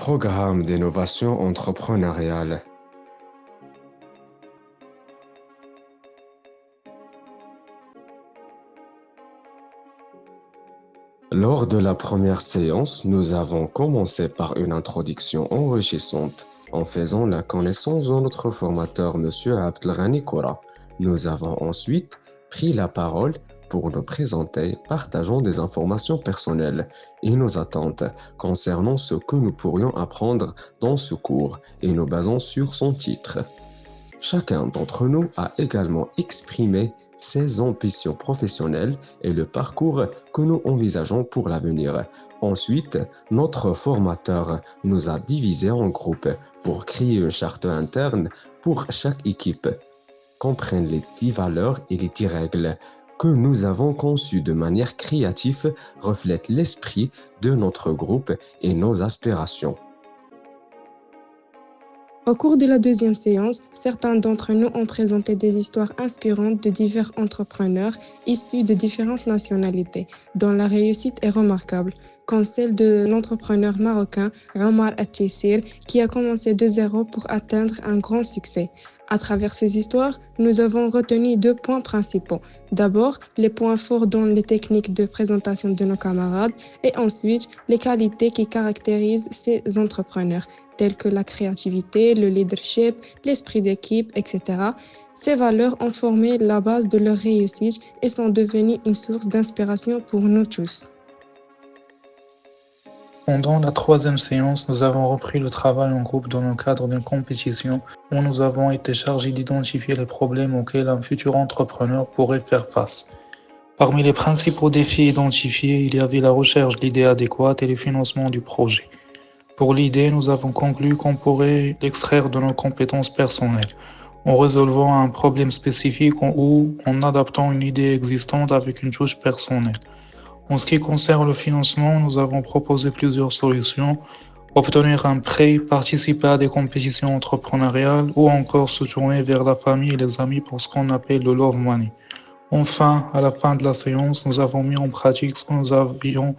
Programme d'innovation entrepreneuriale. Lors de la première séance, nous avons commencé par une introduction enrichissante en faisant la connaissance de notre formateur, M. Abdelghani Koura. Nous avons ensuite pris la parole pour nous présenter, partageant des informations personnelles et nos attentes concernant ce que nous pourrions apprendre dans ce cours et nous basons sur son titre. Chacun d'entre nous a également exprimé ses ambitions professionnelles et le parcours que nous envisageons pour l'avenir. Ensuite, notre formateur nous a divisés en groupes pour créer une charte interne pour chaque équipe, comprennent les 10 valeurs et les 10 règles que nous avons conçues de manière créative reflètent l'esprit de notre groupe et nos aspirations. Au cours de la deuxième séance, certains d'entre nous ont présenté des histoires inspirantes de divers entrepreneurs issus de différentes nationalités, dont la réussite est remarquable, comme celle de l'entrepreneur marocain Omar At-Tissir, qui a commencé de zéro pour atteindre un grand succès. À travers ces histoires, nous avons retenu 2 points principaux. D'abord, les points forts dans les techniques de présentation de nos camarades et ensuite, les qualités qui caractérisent ces entrepreneurs, telles que la créativité, le leadership, l'esprit d'équipe, etc. Ces valeurs ont formé la base de leur réussite et sont devenues une source d'inspiration pour nous tous. Pendant la troisième séance, nous avons repris le travail en groupe dans le cadre d'une compétition où nous avons été chargés d'identifier les problèmes auxquels un futur entrepreneur pourrait faire face. Parmi les principaux défis identifiés, il y avait la recherche de l'idée adéquate et le financement du projet. Pour l'idée, nous avons conclu qu'on pourrait l'extraire de nos compétences personnelles, en résolvant un problème spécifique ou en adaptant une idée existante avec une touche personnelle. En ce qui concerne le financement, nous avons proposé plusieurs solutions: obtenir un prêt, participer à des compétitions entrepreneuriales ou encore se tourner vers la famille et les amis pour ce qu'on appelle le love money. Enfin, à la fin de la séance, nous avons mis en pratique ce que nous avions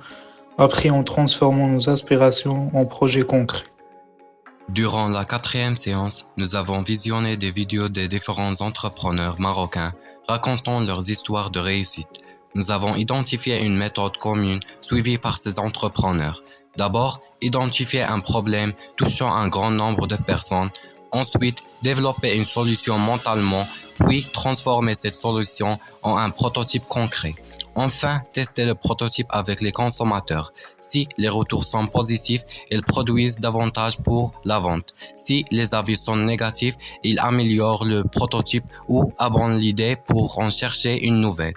appris en transformant nos aspirations en projets concrets. Durant la 4e séance, nous avons visionné des vidéos des différents entrepreneurs marocains racontant leurs histoires de réussite. Nous avons identifié une méthode commune suivie par ces entrepreneurs. D'abord, identifier un problème touchant un grand nombre de personnes. Ensuite, développer une solution mentalement, puis transformer cette solution en un prototype concret. Enfin, tester le prototype avec les consommateurs. Si les retours sont positifs, ils produisent davantage pour la vente. Si les avis sont négatifs, ils améliorent le prototype ou abandonnent l'idée pour en chercher une nouvelle.